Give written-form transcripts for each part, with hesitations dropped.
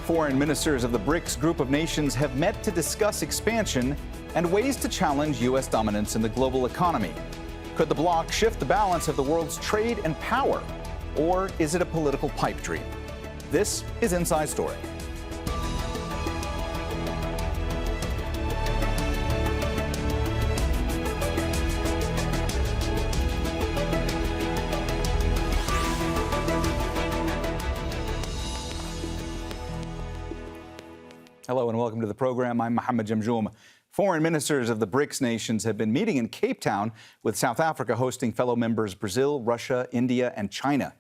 Foreign ministers of the BRICS group of nations have met to discuss expansion and ways to challenge U.S. dominance in the global economy. Could the bloc shift the balance of the world's trade and power, or is it a political pipe dream? This is Inside Story. Hello and welcome to the program. I'm Mohammed Jamjoom. Foreign ministers of the BRICS nations have been meeting in Cape Town, with South Africa hosting fellow members Brazil, Russia, India, and China.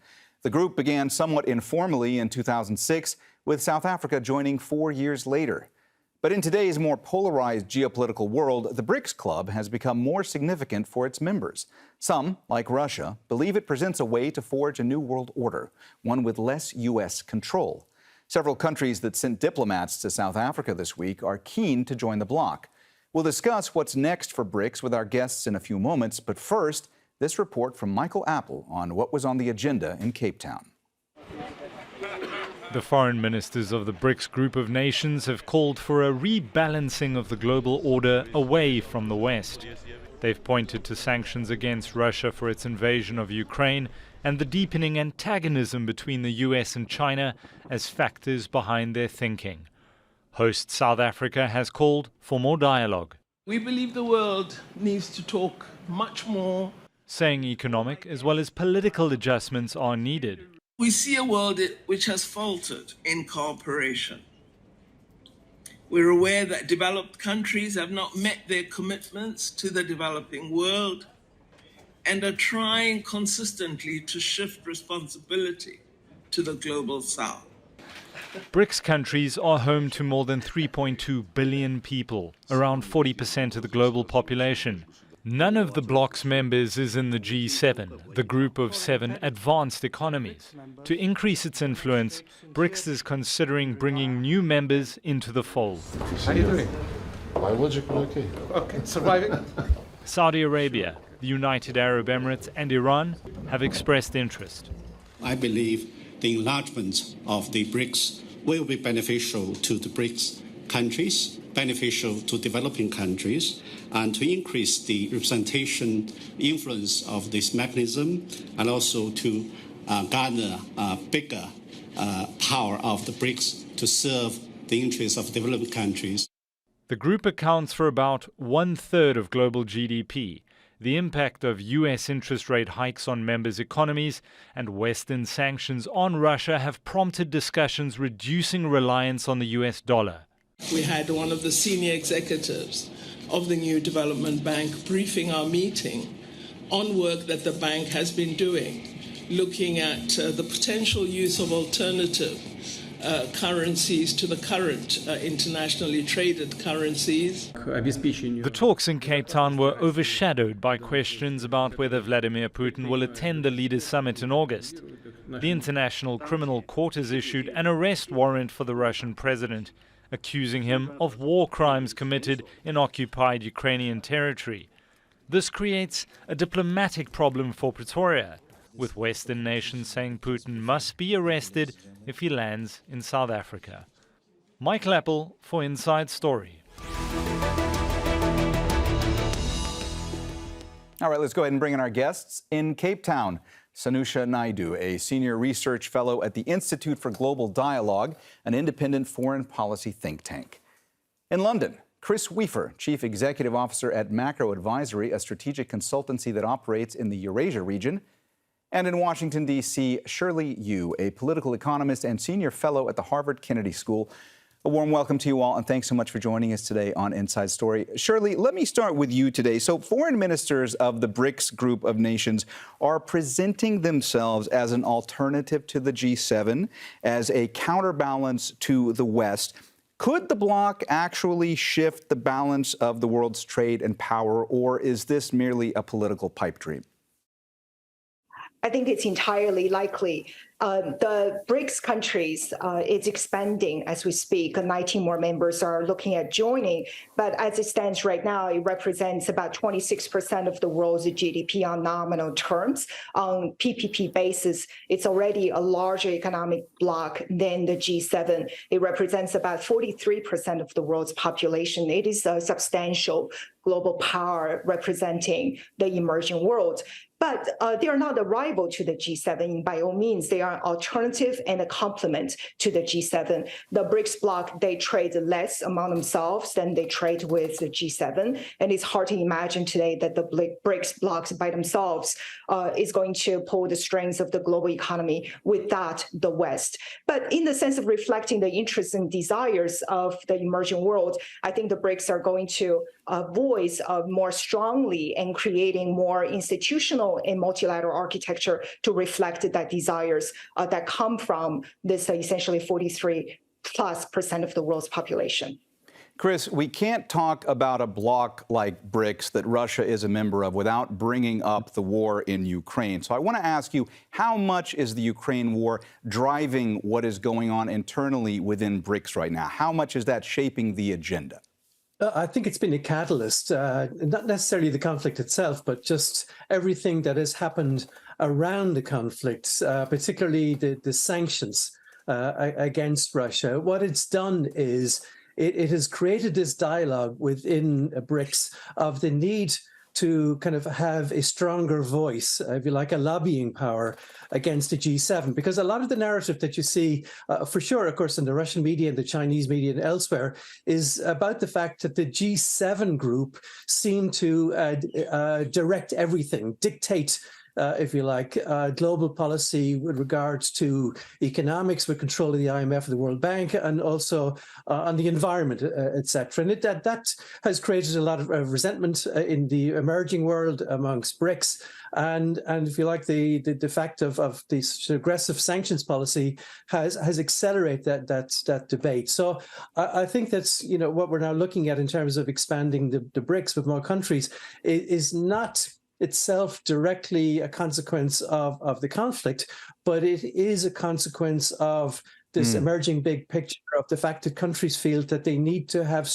The group began somewhat informally in 2006, with South Africa joining 4 years later. But in today's more polarized geopolitical world, the BRICS club has become more significant for its members. Some, like Russia, believe it presents a way to forge a new world order, one with less U.S. control. Several countries that sent diplomats to South Africa this week are keen to join the bloc. We'll discuss what's next for BRICS with our guests in a few moments, but first, this report from Michael Apple on what was on the agenda in Cape Town. The foreign ministers of the BRICS group of nations have called for a rebalancing of the global order away from the West. They've pointed to sanctions against Russia for its invasion of Ukraine and the deepening antagonism between the US and China as factors behind their thinking. Host South Africa has called for more dialogue. We believe the world needs to talk much more, saying economic as well as political adjustments are needed. We see a world which has faltered in cooperation. We're aware that developed countries have not met their commitments to the developing world and are trying consistently to shift responsibility to the global south. BRICS countries are home to more than 3.2 billion people, around 40% of the global population. None of the bloc's members is in the G7, the group of 7 advanced economies. To increase its influence, BRICS is considering bringing new members into the fold. How are you doing? Biologically okay. Okay, surviving. Saudi Arabia, the United Arab Emirates and Iran have expressed interest. I believe the enlargement of the BRICS will be beneficial to the BRICS countries, beneficial to developing countries, and to increase the representation influence of this mechanism, and also to garner bigger power of the BRICS to serve the interests of developing countries. The group accounts for about 1/3 of global GDP. The impact of US interest rate hikes on members' economies and Western sanctions on Russia have prompted discussions reducing reliance on the US dollar. We had one of the senior executives of the new development bank briefing our meeting on work that the bank has been doing, looking at the potential use of alternative currencies to the current internationally traded currencies. The talks in Cape Town were overshadowed by questions about whether Vladimir Putin will attend the Leaders' Summit in August. The International Criminal Court has issued an arrest warrant for the Russian president, accusing him of war crimes committed in occupied Ukrainian territory. This creates a diplomatic problem for Pretoria, with Western nations saying Putin must be arrested if he lands in South Africa. Michael Apple for Inside Story. All right, let's go ahead and bring in our guests. In Cape Town, Sanusha Naidu, a senior research fellow at the Institute for Global Dialogue, an independent foreign policy think tank. In London, Chris Weafer, Chief Executive Officer at Macro Advisory, a strategic consultancy that operates in the Eurasia region. And in Washington, D.C., Shirley Yu, a political economist and senior fellow at the Harvard Kennedy School. A warm welcome to you all, and thanks so much for joining us today on Inside Story. Shirley, let me start with you today. So foreign ministers of the BRICS group of nations are presenting themselves as an alternative to the G7, as a counterbalance to the West. Could the bloc actually shift the balance of the world's trade and power, or is this merely a political pipe dream? I think it's entirely likely. The BRICS countries is expanding as we speak. 19 more members are looking at joining, but as it stands right now, it represents about 26% of the world's GDP on nominal terms. On PPP basis, it's already a larger economic bloc than the G7. It represents about 43% of the world's population. It is a substantial global power representing the emerging world. But they are not a rival to the G7 by all means. They are an alternative and a complement to the G7. The BRICS bloc, they trade less among themselves than they trade with the G7. And it's hard to imagine today that the BRICS blocs by themselves is going to pull the strings of the global economy without the West. But in the sense of reflecting the interests and desires of the emerging world, I think the BRICS are going to voice more strongly and creating more institutional and multilateral architecture to reflect that desires that come from this essentially 43+% of the world's population. Chris, we can't talk about a bloc like BRICS that Russia is a member of without bringing up the war in Ukraine. So I want to ask you, how much is the Ukraine war driving what is going on internally within BRICS right now? How much is that shaping the agenda? I think it's been a catalyst, not necessarily the conflict itself, but just everything that has happened around the conflict, particularly the sanctions against Russia. What it's done is it has created this dialogue within BRICS of the need to kind of have a stronger voice, if you like, a lobbying power against the G7. Because a lot of the narrative that you see, for sure, of course, in the Russian media and the Chinese media and elsewhere, is about the fact that the G7 group seem to direct everything, dictate if you like, global policy with regards to economics, with control of the IMF and the World Bank, and also on the environment, etc. And that has created a lot of resentment in the emerging world amongst BRICS. And if you like, the fact of this aggressive sanctions policy has accelerated that debate. So I think that's what we're now looking at in terms of expanding the BRICS with more countries is not itself directly a consequence of the conflict, but it is a consequence of this emerging big picture of the fact that countries feel that they need to have a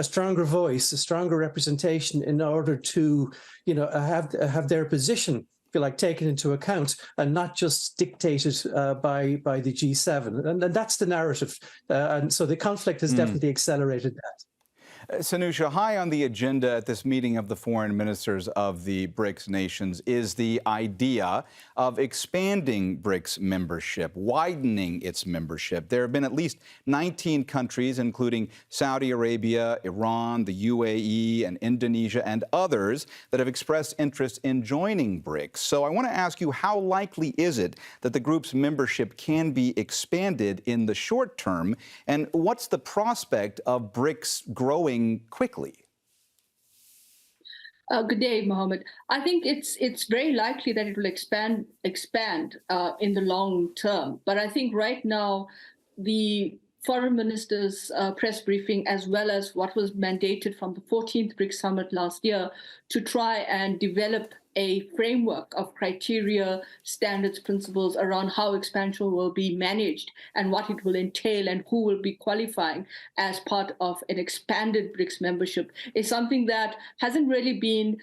stronger voice, a stronger representation in order to, have their position, feel like, taken into account and not just dictated by the G7. And that's the narrative. And so the conflict has definitely accelerated that. Sanusha, high on the agenda at this meeting of the foreign ministers of the BRICS nations is the idea of expanding BRICS membership, widening its membership. There have been at least 19 countries, including Saudi Arabia, Iran, the UAE, and Indonesia, and others, that have expressed interest in joining BRICS. So I want to ask you, how likely is it that the group's membership can be expanded in the short term? And what's the prospect of BRICS growing quickly? Good day, Mohammed. I think it's very likely that it will expand in the long term. But I think right now, the foreign ministers' press briefing, as well as what was mandated from the 14th BRICS summit last year, to try and develop a framework of criteria, standards, principles around how expansion will be managed and what it will entail and who will be qualifying as part of an expanded BRICS membership is something that hasn't really been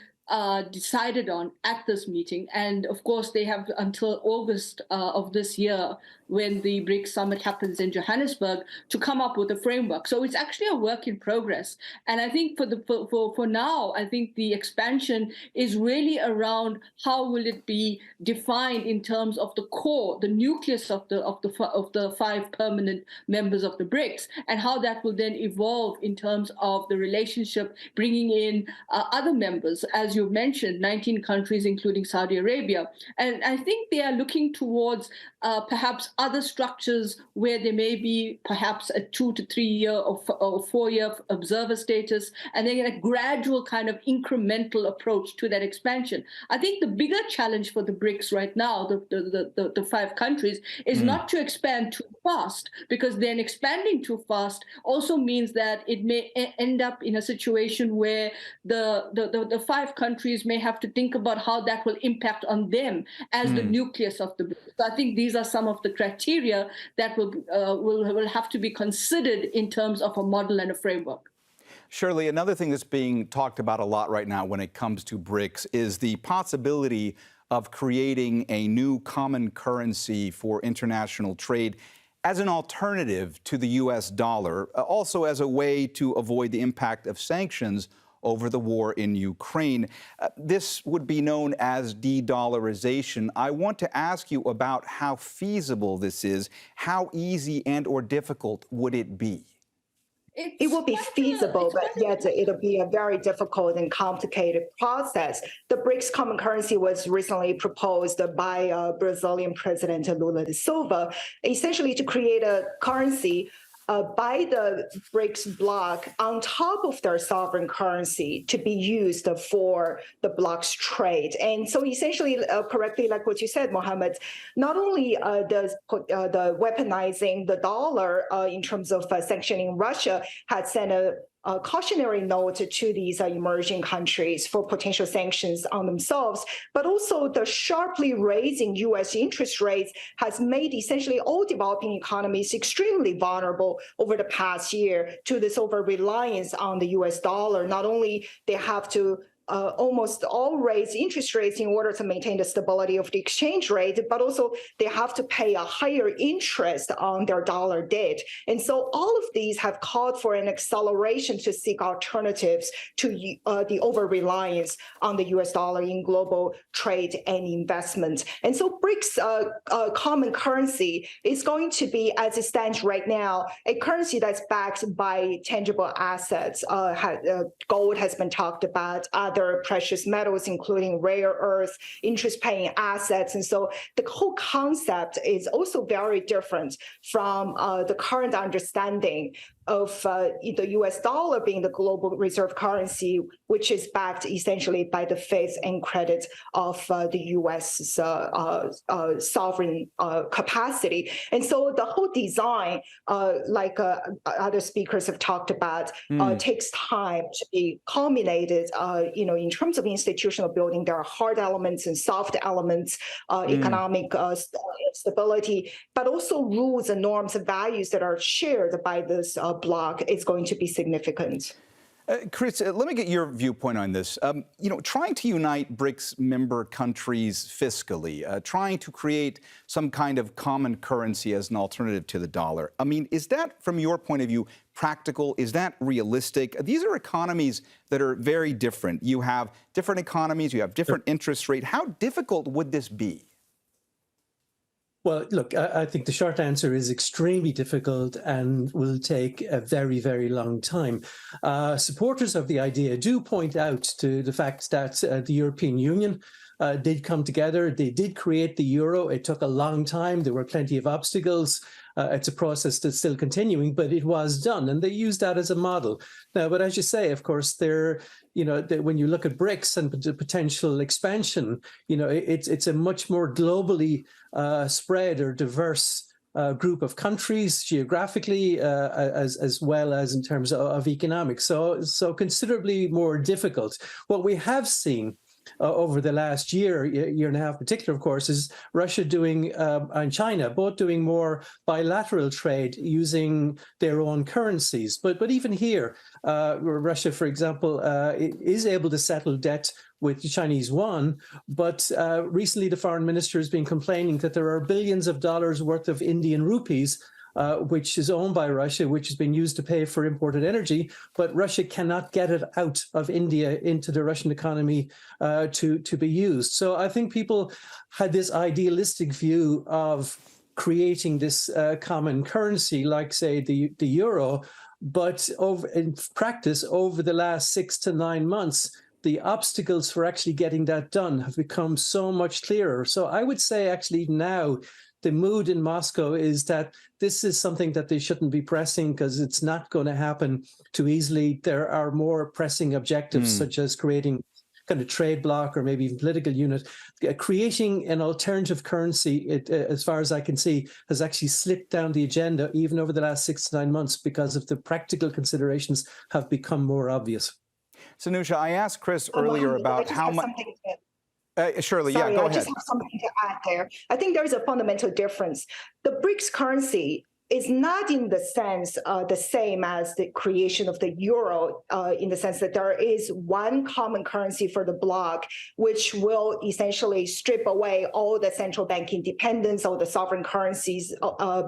decided on at this meeting. And of course, they have until August of this year, when the BRICS summit happens in Johannesburg, to come up with a framework. So it's actually a work in progress. And I think for now, I think the expansion is really around how will it be defined in terms of the core, the nucleus of the 5 permanent members of the BRICS, and how that will then evolve in terms of the relationship, bringing in other members, as you mentioned, 19 countries, including Saudi Arabia. And I think they are looking towards perhaps other structures where there may be perhaps a 2 to 3 year or 4 year observer status, and then a gradual kind of incremental approach to that expansion. I think the bigger challenge for the BRICS right now, the 5 countries, is not to expand to fast, because then expanding too fast also means that it may end up in a situation where the 5 countries may have to think about how that will impact on them as the nucleus of the BRICS. So I think these are some of the criteria that will have to be considered in terms of a model and a framework. Shirley, another thing that's being talked about a lot right now when it comes to BRICS is the possibility of creating a new common currency for international trade as an alternative to the U.S. dollar, also as a way to avoid the impact of sanctions over the war in Ukraine. This would be known as de-dollarization. I want to ask you about how feasible this is. How easy and or difficult would it be? It will be feasible, but yet it'll be a very difficult and complicated process. The BRICS common currency was recently proposed by Brazilian President Lula da Silva, essentially to create a currency by the BRICS bloc on top of their sovereign currency to be used for the bloc's trade. And so essentially, correctly, like what you said, Mohammed, not only does the weaponizing the dollar in terms of sanctioning Russia had sent a cautionary note to these emerging countries for potential sanctions on themselves, but also the sharply raising U.S. interest rates has made essentially all developing economies extremely vulnerable over the past year to this over-reliance on the U.S. dollar. Not only they have to almost all raise interest rates in order to maintain the stability of the exchange rate, but also they have to pay a higher interest on their dollar debt. And so all of these have called for an acceleration to seek alternatives to the over-reliance on the US dollar in global trade and investment. And so BRICS common currency is going to be, as it stands right now, a currency that's backed by tangible assets. Gold has been talked about, other precious metals, including rare earth, interest-paying assets. And so the whole concept is also very different from the current understanding of the US dollar being the global reserve currency, which is backed essentially by the faith and credit of the US sovereign capacity. And so the whole design, like other speakers have talked about, takes time to be culminated, in terms of institutional building. There are hard elements and soft elements, economic stability, but also rules and norms and values that are shared by this bloc is going to be significant. Chris, let me get your viewpoint on this. Trying to unite BRICS member countries fiscally, trying to create some kind of common currency as an alternative to the dollar. I mean, is that, from your point of view, practical? Is that realistic? These are economies that are very different. You have different economies, you have different interest rate. How difficult would this be? Well, look, I think the short answer is extremely difficult and will take a very, very long time. Supporters of the idea do point out to the fact that the European Union did come together. They did create the euro. It took a long time. There were plenty of obstacles. It's a process that's still continuing, but it was done, and they used that as a model. Now, but as you say, of course, when you look at BRICS and the potential expansion, it's a much more globally spread or diverse group of countries geographically, as well as in terms of economics. So considerably more difficult. What we have seen over the last year and a half in particular, of course, is Russia and China both doing more bilateral trade using their own currencies. But even here, Russia, for example, is able to settle debt with the Chinese yuan, but recently the foreign minister has been complaining that there are billions of dollars worth of Indian rupees which is owned by Russia, which has been used to pay for imported energy, but Russia cannot get it out of India into the Russian economy to be used. So I think people had this idealistic view of creating this common currency, like, say, the euro, but in practice, over the last 6 to 9 months, the obstacles for actually getting that done have become so much clearer. So I would say actually now, the mood in Moscow is that this is something that they shouldn't be pressing because it's not going to happen too easily. There are more pressing objectives, such as creating kind of trade bloc or maybe even political unit, creating an alternative currency, as far as I can see, has actually slipped down the agenda even over the last 6 to 9 months because of the practical considerations have become more obvious. Sanusha, I asked Chris earlier about how much. Shirley, Sorry, yeah, go I ahead. just have something to add there. I think there is a fundamental difference. The BRICS currency is not in the sense the same as the creation of the euro, in the sense that there is one common currency for the bloc, which will essentially strip away all the central bank independence, all the sovereign currencies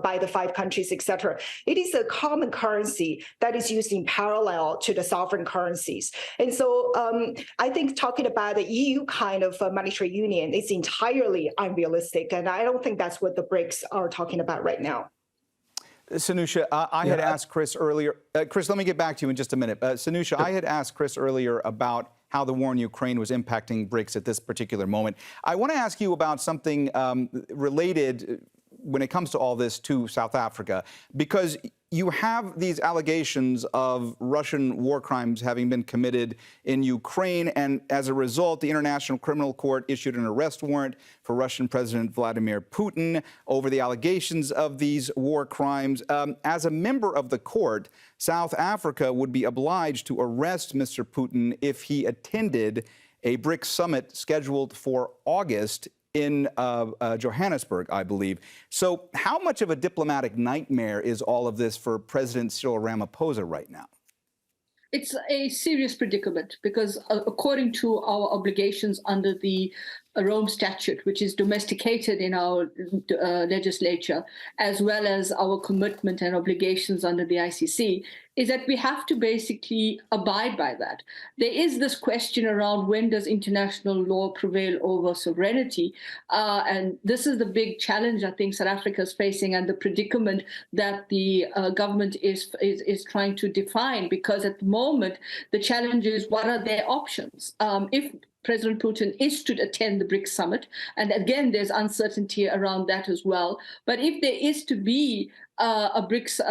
by the 5 countries, etc. It is a common currency that is used in parallel to the sovereign currencies. And so I think talking about the EU kind of monetary union is entirely unrealistic. And I don't think that's what the BRICS are talking about right now. Sanusha, I had asked Chris earlier. Chris, let me get back to you in just a minute. Sanusha, I had asked Chris earlier about how the war in Ukraine was impacting BRICS at this particular moment. I want to ask you about something related when it comes to all this to South Africa, because you have these allegations of Russian war crimes having been committed in Ukraine, and as a result, the International Criminal Court issued an arrest warrant for Russian President Vladimir Putin over the allegations of these war crimes. As a member of the court, South Africa would be obliged to arrest Mr. Putin if he attended a BRICS summit scheduled for August in Johannesburg, I believe. So how much of a diplomatic nightmare is all of this for President Cyril Ramaphosa right now? It's a serious predicament because according to our obligations under the Rome Statute, which is domesticated in our legislature, as well as our commitment and obligations under the ICC, is that we have to basically abide by that. There is this question around when does international law prevail over sovereignty? And this is the big challenge I think South Africa is facing and the predicament that the government is trying to define, because at the moment, the challenge is what are their options? If President Putin is to attend the BRICS summit, and again, there's uncertainty around that as well. But if there is to be a BRICS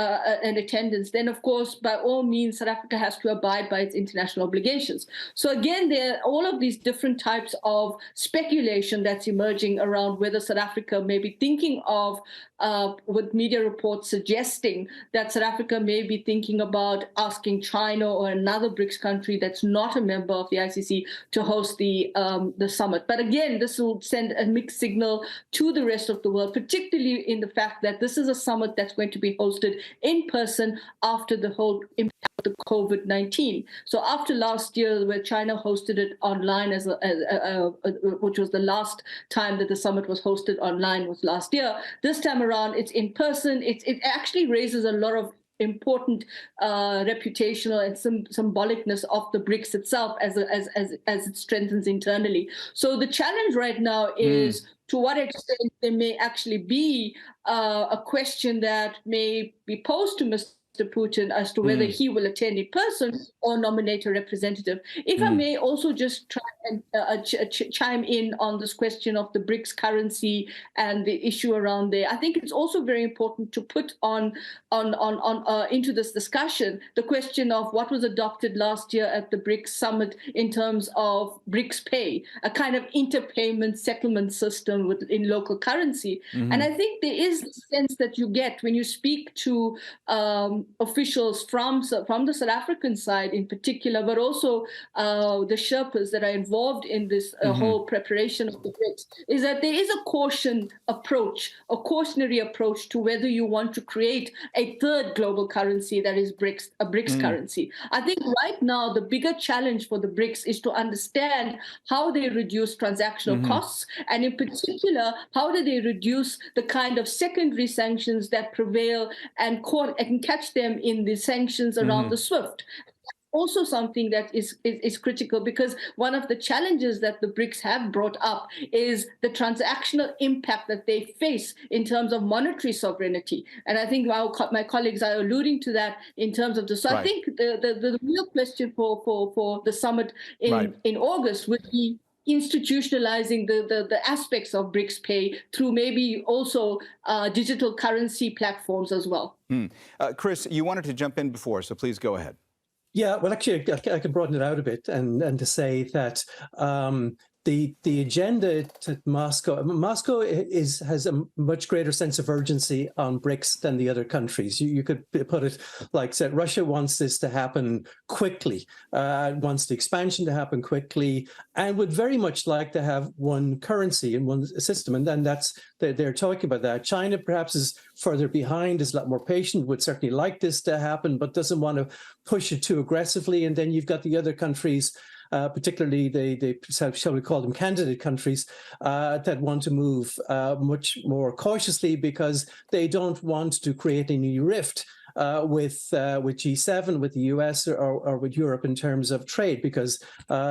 an attendance, then of course, by all means, South Africa has to abide by its international obligations. So again, there are all of these different types of speculation that's emerging around whether South Africa may be thinking of, with media reports suggesting that South Africa may be thinking about asking China or another BRICS country that's not a member of the ICC to host the summit. But again, this will send a mixed signal to the rest of the world, particularly in the fact that this is a summit that's going to be hosted in person after the whole impact of the COVID-19. So after last year, where China hosted it online, which was the last time that the summit was hosted online was last year, this time around it's in person. It actually raises a lot of important reputational and symbolicness of the BRICS itself as it strengthens internally. So the challenge right now is to what extent there may actually be a question that may be posed to Mr. Putin as to whether he will attend in person or nominate a representative. If I may also just try and chime in on this question of the BRICS currency and the issue around there, I think it's also very important to put on into this discussion the question of what was adopted last year at the BRICS summit in terms of BRICS Pay, a kind of interpayment settlement system in local currency. And I think there is the sense that you get when you speak to officials from the South African side in particular, but also the Sherpas that are involved in this whole preparation of the BRICS, is that there is a cautionary approach to whether you want to create a third global currency that is a BRICS currency. I think right now the bigger challenge for the BRICS is to understand how they reduce transactional costs, and in particular, how do they reduce the kind of secondary sanctions that prevail and catch them in the sanctions around the SWIFT. Also something that is critical, because one of the challenges that the BRICS have brought up is the transactional impact that they face in terms of monetary sovereignty. And I think my colleagues are alluding to that in terms of this. So I think the real question for the summit in August would be institutionalizing the aspects of BRICS Pay through maybe also digital currency platforms as well. Chris, you wanted to jump in before, so please go ahead. Yeah, well, actually, I could broaden it out a bit and to say that the agenda to Moscow has a much greater sense of urgency on BRICS than the other countries. You could put it like said, Russia wants this to happen quickly, wants the expansion to happen quickly, and would very much like to have one currency and one system. And then they're talking about that. China perhaps is further behind, is a lot more patient, would certainly like this to happen, but doesn't want to push it too aggressively. And then you've got the other countries, particularly the shall we call them candidate countries, that want to move much more cautiously because they don't want to create a new rift with G7, with the US, or with Europe in terms of trade, because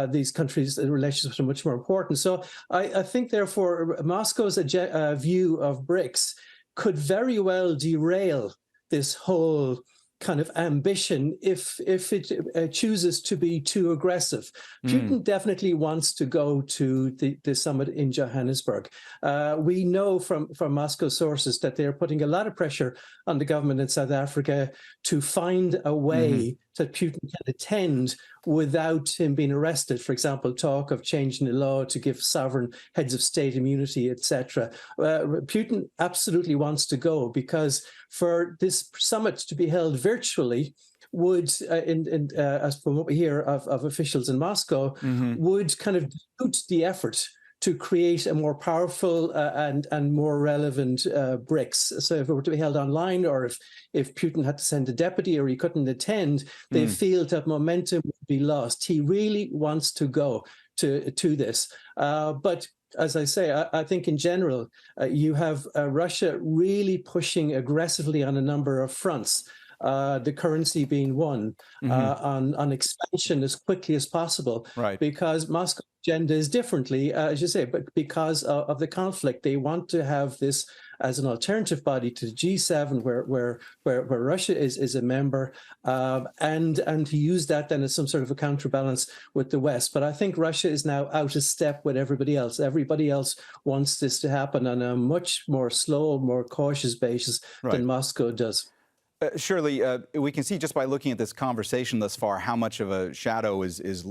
these countries' relationships are much more important. So I think, therefore, Moscow's view of BRICS could very well derail this whole kind of ambition if it chooses to be too aggressive. Putin definitely wants to go to the summit in Johannesburg. We know from Moscow sources that they're putting a lot of pressure on the government in South Africa to find a way that Putin can attend without him being arrested. For example, talk of changing the law to give sovereign heads of state immunity, etc. Putin absolutely wants to go because for this summit to be held virtually would, as from what we hear of officials in Moscow, would kind of dilute the effort to create a more powerful and more relevant BRICS. So if it were to be held online, or if Putin had to send a deputy or he couldn't attend, they feel that momentum would be lost. He really wants to go to this. But as I say, I think in general, you have Russia really pushing aggressively on a number of fronts. The currency being one, on expansion as quickly as possible, right? Because Moscow's agenda is differently, as you say, but because of the conflict, they want to have this as an alternative body to the G7, where Russia is a member, and to use that then as some sort of a counterbalance with the West. But I think Russia is now out of step with everybody else. Everybody else wants this to happen on a much more slow, more cautious basis than Moscow does. Shirley, we can see just by looking at this conversation thus far how much of a shadow is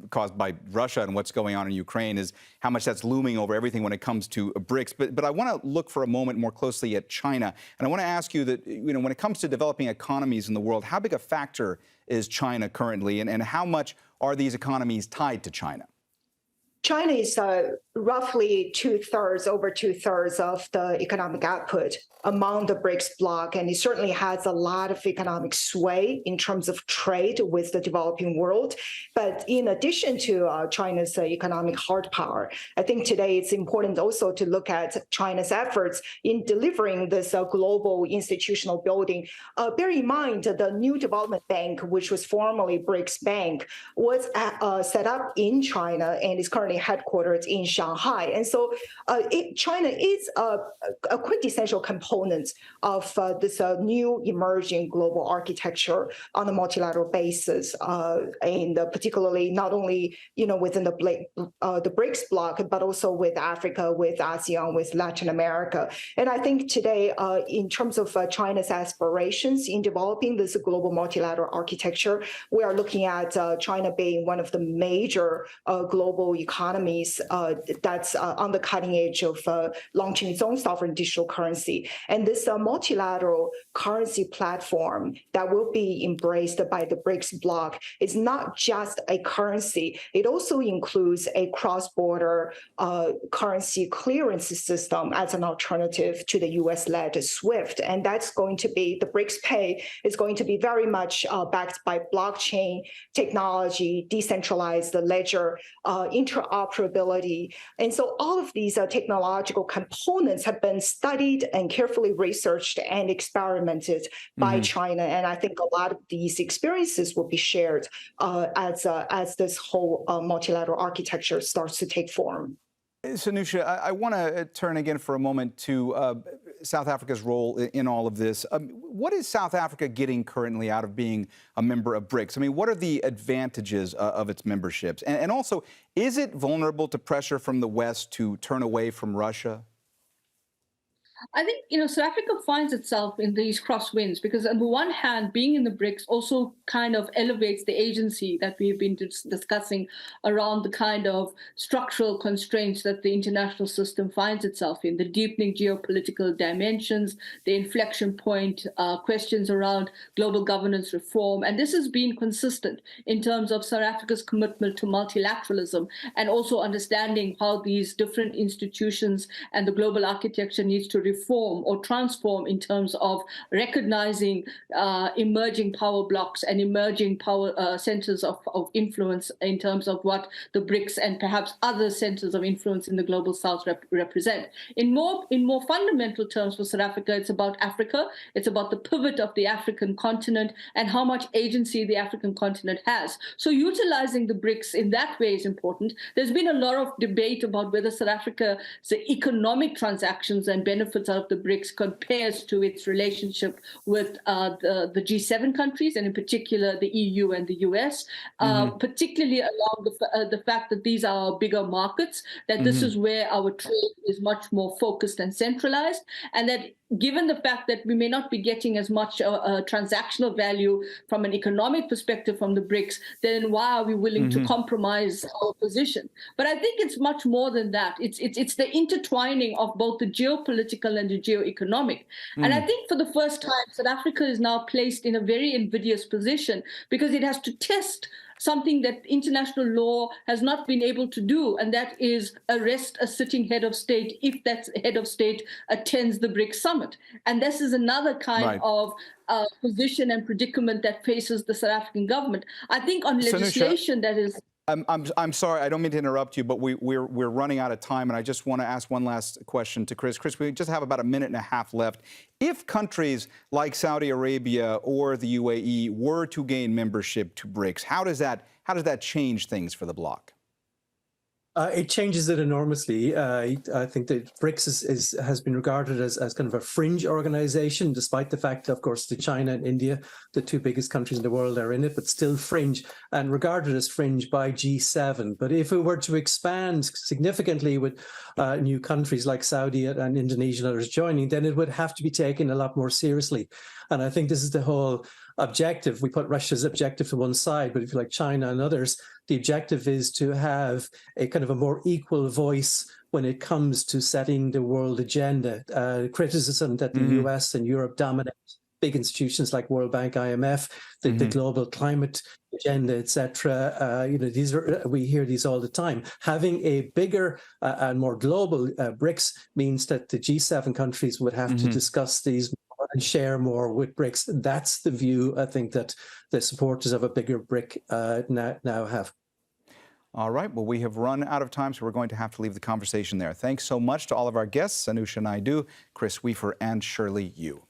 caused by Russia and what's going on in Ukraine, is how much that's looming over everything when it comes to BRICS. But I want to look for a moment more closely at China. And I want to ask you that, when it comes to developing economies in the world, how big a factor is China currently, and how much are these economies tied to China? China is roughly over two-thirds of the economic output among the BRICS bloc, and it certainly has a lot of economic sway in terms of trade with the developing world. But in addition to China's economic hard power, I think today it's important also to look at China's efforts in delivering this global institutional building. Bear in mind the new development bank, which was formerly BRICS Bank, was set up in China and is currently headquartered in Shanghai. And so China is a quintessential component of this new emerging global architecture on a multilateral basis, and particularly not only within the BRICS bloc, but also with Africa, with ASEAN, with Latin America. And I think today, in terms of China's aspirations in developing this global multilateral architecture, we are looking at China being one of the major global economies that's on the cutting edge of launching its own sovereign digital currency. And this multilateral currency platform that will be embraced by the BRICS bloc is not just a currency. It also includes a cross-border currency clearance system as an alternative to the US-led SWIFT. And that's going to be, the BRICS Pay is going to be very much backed by blockchain technology, decentralized ledger, interoperability. And so all of these technological components have been studied and carefully researched and experimented by China. And I think a lot of these experiences will be shared as this whole multilateral architecture starts to take form. Sanusha, I want to turn again for a moment to South Africa's role in all of this. What is South Africa getting currently out of being a member of BRICS? I mean, what are the advantages of its memberships? And also, is it vulnerable to pressure from the West to turn away from Russia? I think, South Africa finds itself in these crosswinds because on the one hand, being in the BRICS also kind of elevates the agency that we've been discussing around the kind of structural constraints that the international system finds itself in, the deepening geopolitical dimensions, the inflection point, questions around global governance reform. And this has been consistent in terms of South Africa's commitment to multilateralism and also understanding how these different institutions and the global architecture needs to reform or transform in terms of recognizing emerging power blocks and emerging power centers of influence in terms of what the BRICS and perhaps other centers of influence in the global south represent. In more fundamental terms for South Africa, it's about Africa. It's about the pivot of the African continent and how much agency the African continent has. So utilizing the BRICS in that way is important. There's been a lot of debate about whether South Africa's economic transactions and benefits out of the BRICS compares to its relationship with the G7 countries, and in particular the EU and the US, particularly along the fact that these are bigger markets, that this is where our trade is much more focused and centralized, and that given the fact that we may not be getting as much transactional value from an economic perspective from the BRICS, then why are we willing to compromise our position? But I think it's much more than that. It's the intertwining of both the geopolitical and the geo-economic. And I think for the first time, South Africa is now placed in a very invidious position because it has to test something that international law has not been able to do, and that is arrest a sitting head of state if that head of state attends the BRICS summit. And this is another kind of position and predicament that faces the South African government. I think on legislation that is... I'm sorry, I don't mean to interrupt you, but we're running out of time, and I just want to ask one last question to Chris. Chris, we just have about a minute and a half left. If countries like Saudi Arabia or the UAE were to gain membership to BRICS, how does that change things for the bloc? It changes it enormously. I think that BRICS has been regarded as kind of a fringe organization, despite the fact, of course, that China and India, the two biggest countries in the world, are in it, but still fringe and regarded as fringe by G7. But if we were to expand significantly with new countries like Saudi and Indonesia and others joining, then it would have to be taken a lot more seriously. And I think this is the whole objective. We put Russia's objective to one side, but if you like China and others, the objective is to have a kind of a more equal voice when it comes to setting the world agenda. Criticism that the US and Europe dominate big institutions like World Bank, IMF, the global climate agenda, etc. We hear these all the time. Having a bigger and more global BRICS means that the G7 countries would have to discuss these and share more with BRICS. That's the view, I think, that the supporters of a bigger BRIC now have. All right. Well, we have run out of time, so we're going to have to leave the conversation there. Thanks so much to all of our guests, Sanusha Naidu, Chris Weaver, and Shirley Yu.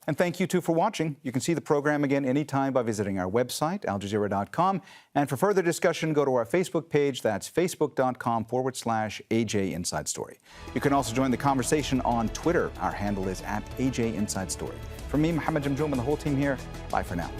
And thank you, too, for watching. You can see the program again anytime by visiting our website, aljazeera.com. And for further discussion, go to our Facebook page. That's facebook.com/AJ Inside Story. You can also join the conversation on Twitter. Our handle is @AJ Inside Story. From me, Mohammed Jamjoom, and the whole team here, bye for now.